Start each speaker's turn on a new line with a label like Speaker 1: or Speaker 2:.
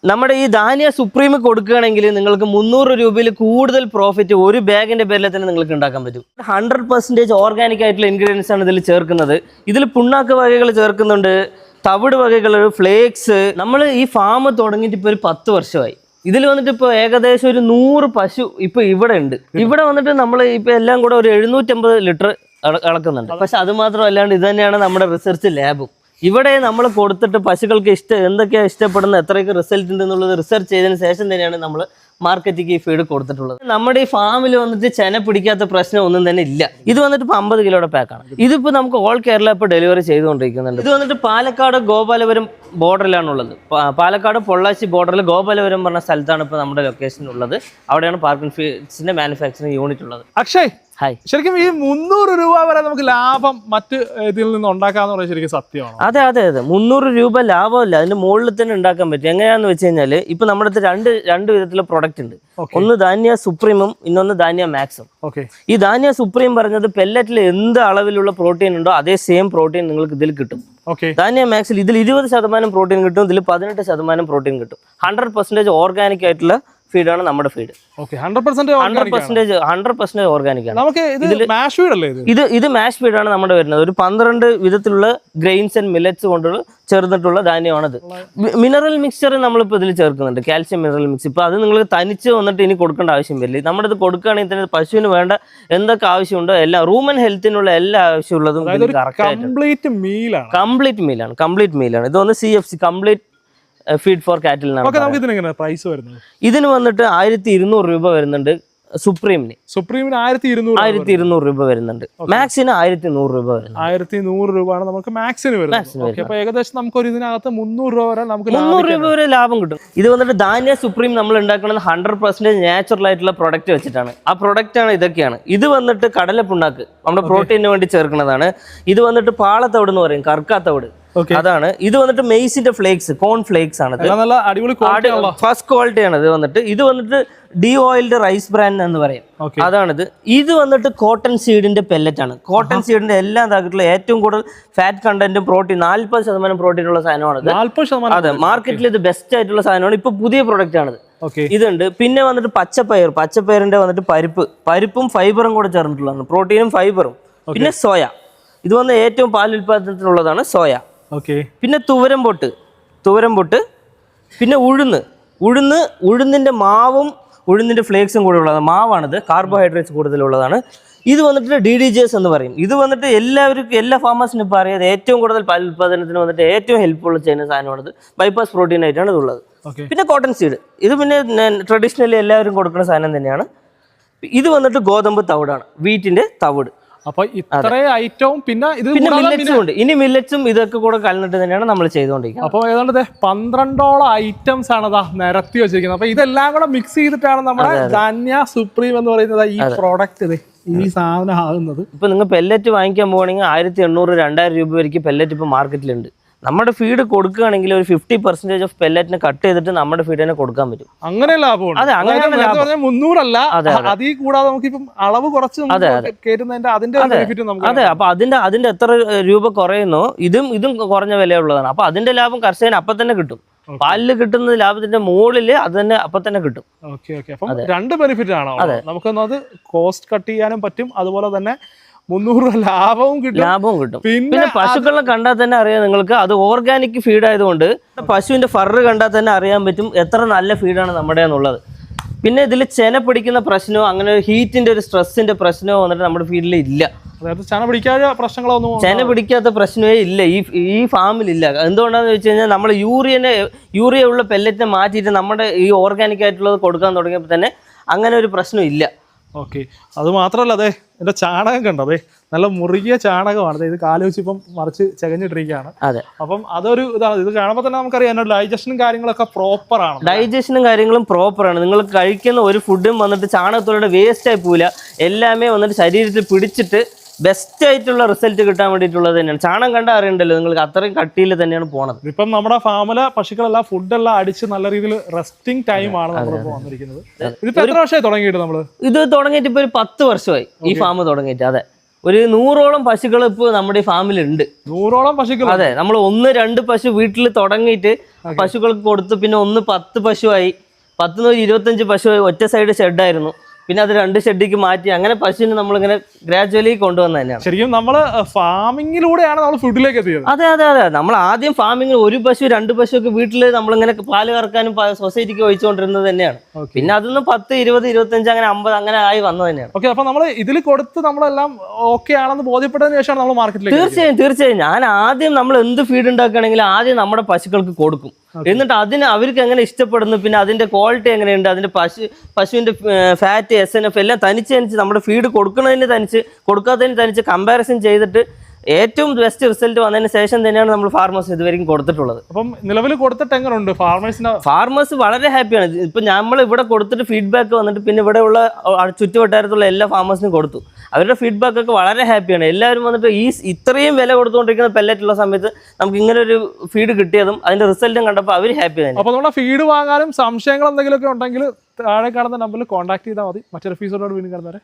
Speaker 1: നമ്മുടെ ഈ ധാന്യ സുപ്രീം കൊടുക്കുകയാണെങ്കിൽ നിങ്ങൾക്ക് 300 രൂപയിൽ കൂടുതൽ പ്രോഫിറ്റ് ഒരു ബാഗിന്റെ പേരിൽ തന്നെ നിങ്ങൾക്ക് ഉണ്ടാക്കാൻ പറ്റും. 100% ഓർഗാനിക് ആയിട്ടുള്ള ഇൻഗ്രീഡിയൻസ് ആണ് ഇതിൽ ചേർക്കുന്നത്. ഇതിൽ പുണ്ണാക്ക് വകകൾ ചേർക്കുന്നുണ്ട്, തവിട് വകകൾ, ഫ്ലേക്സ്. നമ്മൾ ഈ ഫാം തുടങ്ങിയിട്ട് ഇപ്പോൾ ഒരു 10 വർഷമായി. ഇതിൽ വന്നിട്ട് ഇപ്പോൾ ഏകദേശം ഒരു 100 പശു ഇപ്പോൾ ഇവിടെ ഉണ്ട്. ഇവിടെ വന്നിട്ട് നമ്മൾ ഇപ്പോൾ എല്ലാം കൂടെ ഒരു 750 ലിറ്റർ അളക്കുന്നുണ്ട്. പക്ഷെ അത് മാത്രമല്ലാണ്ട് ഇത് തന്നെയാണ് നമ്മുടെ റിസർച്ച് ലാബും. ഇവിടെ നമ്മൾ കൊടുത്തിട്ട് പശുക്കൾക്ക് എന്തൊക്കെയാണ് ഇഷ്ടപ്പെടുന്നത്, എത്രയൊക്കെ റിസൾട്ട് ഉണ്ട് എന്നുള്ളത് റിസർച്ച് ചെയ്തതിന് ശേഷം തന്നെയാണ് നമ്മൾ മാർക്കറ്റിലേക്ക് ഈ ഫീഡ് കൊടുത്തിട്ടുള്ളത്. നമ്മുടെ ഈ ഫാമിൽ വന്നിട്ട് ചെന പിടിക്കാത്ത പ്രശ്നം ഒന്നും തന്നെ ഇല്ല. ഇത് വന്നിട്ട് ഇപ്പോൾ 50 കിലോയുടെ പാക്കാണ്. ഇതിപ്പോൾ നമുക്ക് ഓൾ കേരള ഇപ്പോൾ ഡെലിവറി ചെയ്തുകൊണ്ടിരിക്കുന്നുണ്ട്. ഇത് വന്നിട്ട് പാലക്കാട് ഗോപാലപുരം ബോർഡറിലാണുള്ളത്. പാലക്കാട് പൊള്ളാച്ചി ബോർഡറിൽ ഗോപാലപുരം പറഞ്ഞ സ്ഥലത്താണ് ഇപ്പോൾ നമ്മുടെ ലൊക്കേഷൻ ഉള്ളത്. അവിടെയാണ് പാർക്കിൻ ഫീഡ്സിന്റെ മാനുഫാക്ചറിങ് യൂണിറ്റ് ഉള്ളത്.
Speaker 2: അക്ഷയ്,
Speaker 1: ഹായ്.
Speaker 2: ശരിക്കും ഈ 300 രൂപ വരെ നമുക്ക് ലാഭം മറ്റ് ഇതിൽ നിന്ന് ഉണ്ടാക്കാന്ന് പറയുന്നത് ശരിക്കും സത്യമാണ്?
Speaker 1: അതെ 300 രൂപ ലാഭമല്ല, അതിന്റെ മുകളിൽ തന്നെ ഉണ്ടാക്കാൻ പറ്റും. എങ്ങനെയാന്ന് വെച്ച് കഴിഞ്ഞാൽ ഇപ്പൊ നമ്മുടെ അടുത്ത് രണ്ട് വിധത്തിലുള്ള പ്രൊഡക്റ്റ് ഉണ്ട്. ഒന്ന് ധാന്യ സുപ്രീമും ഇന്നൊന്ന് ധാന്യ മാക്സും. ഈ ധാന്യ സുപ്രീം പറഞ്ഞത് പെല്ലറ്റിൽ എന്ത് അളവിലുള്ള പ്രോട്ടീൻ ഉണ്ടോ അതേ സെയിം പ്രോട്ടീൻ നിങ്ങൾക്ക് ഇതിൽ കിട്ടും. ധാന്യ മാക്സിൽ ഇതിൽ 20% പ്രോട്ടീൻ കിട്ടും, ഇതിൽ 18% പ്രോട്ടീൻ കിട്ടും. 100% ഓർഗാനിക് ആയിട്ടുള്ള ഫീഡാണ് നമ്മുടെ ഫീഡ്. 100% ഓർഗാനിക് ആണ്. ഇത് മാഷ് ഫീഡാണ് നമ്മുടെ വരുന്നത്. ഒരു 12 വിധത്തിലുള്ള ഗ്രെയിൻസ് ആൻഡ് മില്ലറ്റ്സ് കൊണ്ടുള്ള ചേർന്നിട്ടുള്ള ധാന്യമാണത്. മിനറൽ മിക്സ്ചർ നമ്മളിപ്പോൾ ഇതിൽ ചേർക്കുന്നുണ്ട്, കാൽഷ്യം മിനറൽ മിക്സ്. ഇപ്പോൾ അത് നിങ്ങൾക്ക് തനിച്ച് വന്നിട്ട് ഇനി കൊടുക്കേണ്ട ആവശ്യം വരില്ല. നമ്മുടെ ഇത് കൊടുക്കുകയാണെങ്കിൽ തന്നെ പശുവിന് വേണ്ട എന്തൊക്കെ ആവശ്യമുണ്ടോ എല്ലാം, റൂമൻ ഹെൽത്തിനുള്ള എല്ലാ ആവശ്യമുള്ളതും കംപ്ലീറ്റ് മീലാണ്. ഇതൊന്ന് CFC കംപ്ലീറ്റ് ഫീഡ് ഫോർ കാറ്റിൽ. ഇതിന് വന്നിട്ട് 1200 രൂപ വരുന്നുണ്ട്. സുപ്രീമിന് 1200 രൂപ വരുന്നുണ്ട്. മാക്സിന് 1100 രൂപ വരുന്നത്.
Speaker 2: 1100 രൂപയാണ് നമുക്ക് മാക്സിന് വരുന്നത്. അപ്പൊ ഏകദേശം നമുക്ക് ഒരു ഇതിനകത്ത് 300 രൂപ വരെ നമുക്ക്
Speaker 1: 300 രൂപ വരെ ലാഭം കിട്ടും. ഇത് വന്നിട്ട് ധാന്യ സുപ്രീം നമ്മൾ ഉണ്ടാക്കുന്നത് 100% നാച്ചുറൽ ആയിട്ടുള്ള പ്രൊഡക്റ്റ് വെച്ചിട്ടാണ്. ആ പ്രൊഡക്റ്റ് ആണ് ഇതൊക്കെയാണ്. ഇത് വന്നിട്ട് കടലപ്പുണ്ണാക്ക് നമ്മുടെ പ്രോട്ടീനു വേണ്ടി ചേർക്കുന്നതാണ്. ഇത് വന്നിട്ട് പാളത്തവിട് എന്ന് പറയും, കർക്കാത്തവിട്, അതാണ്. ഇത് വന്നിട്ട് മെയ്സിന്റെ ഫ്ലേക്സ്, കോൺ ഫ്ലേക്സ് ആണ്. ഫസ്റ്റ് ക്വാളിറ്റി ആണ് ഇത് വന്നിട്ട്. ഇത് വന്നിട്ട് ഡി ഓയിൽഡ് റൈസ് ബ്രാൻഡ് എന്ന് പറയും, അതാണിത്. ഇത് വന്നിട്ട് കോട്ടൺ സീഡിന്റെ പെല്ലറ്റ് ആണ്. കോട്ടൺ സീഡിന്റെ എല്ലാ ഇതാക്കിയിട്ടുള്ള ഏറ്റവും കൂടുതൽ ഫാറ്റ് കണ്ടന്റും പ്രോട്ടീൻ 40% പ്രോട്ടീൻ ഉള്ള സാധനമാണ്. അതെ, മാർക്കറ്റിൽ ഇത് ബെസ്റ്റ് ആയിട്ടുള്ള സാധനമാണ്. ഇപ്പൊ പുതിയ പ്രൊഡക്റ്റ് ആണിത്. ഇതുണ്ട്. പിന്നെ വന്നിട്ട് പച്ചപ്പയറിന്റെ വന്നിട്ട് പരിപ്പും ഫൈബറും കൂടെ ചേർന്നിട്ടുള്ളതാണ്, പ്രോട്ടീനും ഫൈബറും. പിന്നെ സോയ, ഇത് വന്ന് ഏറ്റവും പാൽ ഉൽപാദനത്തിനുള്ളതാണ് സോയ. പിന്നെ തുവരം പൊട്ട്, പിന്നെ ഉഴുന്നിന്റെ മാവും ഉഴുന്നിന്റെ ഫ്ലേക്സും കൂടെ ഉള്ളതാണ്. മാവാണിത്, കാർബോഹൈഡ്രേറ്റ്സ് കൂടുതലുള്ളതാണ്. ഇത് വന്നിട്ട് DDGS എന്ന് പറയും. ഇത് വന്നിട്ട് എല്ലാ ഫാമേഴ്സിനും ഇപ്പോൾ അറിയാതെ ഏറ്റവും കൂടുതൽ പാൽ ഉൽപാദനത്തിന് വന്നിട്ട് ഏറ്റവും ഹെൽപ്ഫുൾ ചെയ്യുന്ന സാധനമാണിത്. ബൈപ്പാസ് പ്രോട്ടീൻ ആയിട്ടാണ് ഇതുള്ളത്. പിന്നെ കോട്ടൺ സീഡ്, ഇത് പിന്നെ ട്രഡീഷണലി എല്ലാവരും കൊടുക്കുന്ന സാധനം തന്നെയാണ്. ഇത് വന്നിട്ട് ഗോതമ്പ് തവിടാണ്, വീറ്റിന്റെ തവിട്.
Speaker 2: അപ്പൊ ഇത്രയും ഐറ്റവും പിന്നെ
Speaker 1: മില്ലറ്റ്സും ഉണ്ട്. ഇനി മില്ലറ്റ്സും ഇതൊക്കെ കൂടെ കലർന്നിട്ട് തന്നെയാണ് നമ്മൾ ചെയ്തുകൊണ്ടിരിക്കുന്നത്.
Speaker 2: അപ്പൊ ഏതാണ്ട് 12ഓളം ഐറ്റംസ് ആണ് നിരത്തി വെച്ചിരിക്കുന്നത്. അപ്പൊ ഇതെല്ലാം കൂടെ മിക്സ് ചെയ്തിട്ടാണ് നമ്മുടെ ധാന്യ സുപ്രീം എന്ന് പറയുന്നത് ഈ പ്രോഡക്റ്റ് ഈ സാധനം ആകുന്നത്.
Speaker 1: ഇപ്പൊ നിങ്ങൾ പെല്ലറ്റ് വാങ്ങിക്കാൻ പോകണമെങ്കിൽ 1800-2000 രൂപ വരെയ്ക്ക് പെല്ലറ്റ് ഇപ്പൊ മാർക്കറ്റിലുണ്ട്. നമ്മുടെ ഫീഡ് കൊടുക്കുകയാണെങ്കിൽ ഒരു 50% ഓഫ് പെല്ലറ്റിനെ കട്ട് ചെയ്തിട്ട് നമ്മുടെ ഫീഡ് തന്നെ കൊടുക്കാൻ പറ്റും.
Speaker 2: അങ്ങനെ ലാഭമുണ്ട്.
Speaker 1: അതെ, അങ്ങനെ
Speaker 2: 300 അല്ല, അതിൽ കൂടാതെ നമുക്ക് ഇപ്പം അളവ് കുറച്ച് അതിന്റെ
Speaker 1: അതെ. അപ്പൊ അതിന്റെ എത്ര രൂപ കുറയുന്നോ ഇതും കുറഞ്ഞ വിലയുള്ളതാണ്. അപ്പൊ അതിന്റെ ലാഭം കർഷകന് അപ്പൊ തന്നെ കിട്ടും. പാലില് കിട്ടുന്ന ലാഭത്തിന്റെ മുകളില് അത് തന്നെ അപ്പൊ തന്നെ കിട്ടും.
Speaker 2: രണ്ട് ബെനിഫിറ്റ് ആണോ നമുക്കൊന്നത്, കോസ്റ്റ് കട്ട് ചെയ്യാനും പറ്റും, അതുപോലെ തന്നെ 300 ലാഭവും കിട്ടും.
Speaker 1: പിന്നെ പശുക്കളെ കണ്ടാൽ തന്നെ അറിയാം നിങ്ങൾക്ക്, അത് ഓർഗാനിക് ഫീഡ് ആയതുകൊണ്ട് പശുവിന്റെ ഫറ് കണ്ടാൽ തന്നെ അറിയാൻ പറ്റും എത്ര നല്ല ഫീഡാണ് നമ്മുടെ എന്നുള്ളത്. പിന്നെ ഇതിൽ ചെന പിടിക്കുന്ന പ്രശ്നമോ അങ്ങനെ ഹീറ്റിന്റെ ഒരു സ്ട്രെസ്സിന്റെ പ്രശ്നമോ വന്നിട്ട് നമ്മുടെ ഫീൽഡിൽ ഇല്ല. ചെന പിടിക്കാത്ത പ്രശ്നമേ ഇല്ല ഈ ഫാമിലില്ല. എന്തുകൊണ്ടാന്ന് വെച്ച് കഴിഞ്ഞാൽ നമ്മൾ യൂറിയ ഉള്ള പെല്ലറ്റിനെ മാറ്റിയിട്ട് നമ്മുടെ ഈ ഓർഗാനിക് ആയിട്ടുള്ളത് കൊടുക്കാൻ തുടങ്ങിയപ്പോൾ തന്നെ അങ്ങനെ ഒരു പ്രശ്നം ഇല്ല.
Speaker 2: അത് മാത്രമല്ല, അതെ എന്റെ ചാണകം കണ്ടതേ നല്ല മുറുകിയ ചാണകമാണ്. ഇത് കാലുവെച്ച് ഇപ്പം മറിച്ച് ചകഞ്ഞിട്ടിരിക്കുകയാണ്. അപ്പം അതൊരു ഇതാണ്. ഇത് കാണുമ്പോൾ തന്നെ നമുക്കറിയാം ഡൈജഷനും കാര്യങ്ങളൊക്കെ പ്രോപ്പറാണ്.
Speaker 1: ഡൈജഷനും കാര്യങ്ങളും പ്രോപ്പറാണ്. നിങ്ങൾ കഴിക്കുന്ന ഒരു ഫുഡും വന്നിട്ട് ചാണകത്തോടെ വേസ്റ്റ് ആയി പോവില്ല. എല്ലാമേ വന്നിട്ട് ശരീരത്തിൽ പിടിച്ചിട്ട് ബെസ്റ്റ് ആയിട്ടുള്ള റിസൾട്ട് കിട്ടാൻ വേണ്ടിയിട്ടുള്ളത് തന്നെയാണ്. ചാണകം കണ്ടാൽ അറിയണ്ടല്ലോ നിങ്ങൾക്ക് അത്രയും കട്ടിയിൽ തന്നെയാണ് പോണത്.
Speaker 2: ഇപ്പം നമ്മുടെ ഫാമിലെ പശുക്കളെല്ലാം ഫുഡെല്ലാം അടിച്ച് നല്ല രീതിയിൽ റെസ്റ്റിംഗ് ടൈം ആണ് നമ്മളിപ്പോൾ വന്നിരിക്കുന്നത്. ഇത് എത്ര വർഷമായി തുടങ്ങിയിട്ട്? ഇത്
Speaker 1: തുടങ്ങിയിട്ട് ഇപ്പൊ ഒരു 10 വർഷമായി ഈ ഫാം തുടങ്ങിയിട്ട്. അതെ, ഒരു 100ഓളം പശുക്കൾ ഇപ്പോൾ നമ്മുടെ ഈ ഫാമിലുണ്ട്.
Speaker 2: 100ഓളം പശുക്കൾ?
Speaker 1: അതെ, നമ്മൾ 1-2 പശു വീട്ടിൽ തുടങ്ങിയിട്ട് പശുക്കൾക്ക് കൊടുത്തു. പിന്നെ 10 പശുവായി, 10 മുതൽ 25 പശുവായി. ഒറ്റ സൈഡ് ഷെഡായിരുന്നു, പിന്നെ അത് 2 ഷെഡിലേക്ക് മാറ്റി. അങ്ങനെ പശുവിനെ നമ്മളിങ്ങനെ ഗ്രാജുവലി കൊണ്ടുവന്നത് തന്നെയാണ്.
Speaker 2: ശരിക്കും നമ്മൾ ഫാമിങ്ങിലൂടെയാണ് നമ്മൾ ഫുഡിലേക്ക് എത്തിയത്.
Speaker 1: അതെ അതെ അതെ, നമ്മൾ ആദ്യം ഫാമിങ്ങിൽ 1 പശു 2 പശു ഒക്കെ വീട്ടിൽ നമ്മളിങ്ങനെ പാല് കറക്കാനും സൊസൈറ്റിക്ക് ഒഴിച്ചുകൊണ്ടിരുന്നത് തന്നെയാണ്. പിന്നെ അതൊന്ന് 10, 20, 25 അങ്ങനെ 50 അങ്ങനെ ആയി വന്നത് തന്നെയാണ്.
Speaker 2: ഓക്കെ, അപ്പൊ നമ്മൾ ഇതിൽ കൊടുത്ത് നമ്മളെല്ലാം ഓക്കെ ആണെന്ന് ബോധ്യപ്പെട്ടതിന് ശേഷമാണ് നമ്മൾ മാർക്കറ്റിലേക്ക്?
Speaker 1: തീർച്ചയായും. ഞാൻ ആദ്യം നമ്മൾ എന്ത് ഫീഡ് ഉണ്ടാക്കുകയാണെങ്കിൽ ആദ്യം നമ്മുടെ പശുക്കൾക്ക് കൊടുക്കും. എന്നിട്ട് അവർക്ക് എങ്ങനെ ഇഷ്ടപ്പെടുന്നു, പിന്നെ അതിന്റെ ക്വാളിറ്റി എങ്ങനെയുണ്ട്, അതിന്റെ പശുവിന്റെ ഫാറ്റ്, SNF എല്ലാം തനിച്ച് നമ്മുടെ ഫീഡ് കൊടുക്കുന്നതിന് തനിച്ച്, കൊടുക്കാത്തതിന് തനിച്ച് കമ്പാരിസൺ ചെയ്തിട്ട് ഏറ്റവും ബെസ്റ്റ് റിസൾട്ട് വന്നതിന് ശേഷം തന്നെയാണ് നമ്മൾ ഫാർമേഴ്സ് ഇതുവരെയും കൊടുത്തിട്ടുള്ളത്.
Speaker 2: അപ്പം നിലവിൽ കൊടുത്തിട്ട് എങ്ങനെയുണ്ട്
Speaker 1: ഫാർമേഴ്സ്? വളരെ ഹാപ്പിയാണ്. ഇപ്പൊ നമ്മൾ ഇവിടെ കൊടുത്തിട്ട് ഫീഡ്ബാക്ക് വന്നിട്ട് പിന്നെ ഇവിടെയുള്ള ചുറ്റുവട്ടാരത്തുള്ള എല്ലാ ഫാർമേഴ്സിനും കൊടുത്തു. അവരുടെ ഫീഡ്ബാക്ക് ഒക്കെ വളരെ ഹാപ്പിയാണ്. എല്ലാവരും വന്നിട്ട് ഇത്രയും വില കൊടുത്തുകൊണ്ടിരിക്കുന്ന പെല്ലറ്റുള്ള സമയത്ത് നമുക്ക് ഇങ്ങനെ ഒരു ഫീഡ് കിട്ടിയതും അതിന്റെ റിസൾട്ടും കണ്ടപ്പോൾ അവർ ഹാപ്പി തന്നെ.
Speaker 2: അപ്പോൾ നമ്മുടെ ഫീഡ് വാങ്ങാനും സംശയങ്ങൾ എന്തെങ്കിലുമൊക്കെ ഉണ്ടെങ്കിൽ താഴെ കാണുന്ന നമ്പറിൽ കോൺടാക്ട് ചെയ്താൽ മതി. മറ്റൊരു എപ്പിസോഡോട് വീണ്ടും കാണുന്നവരെ.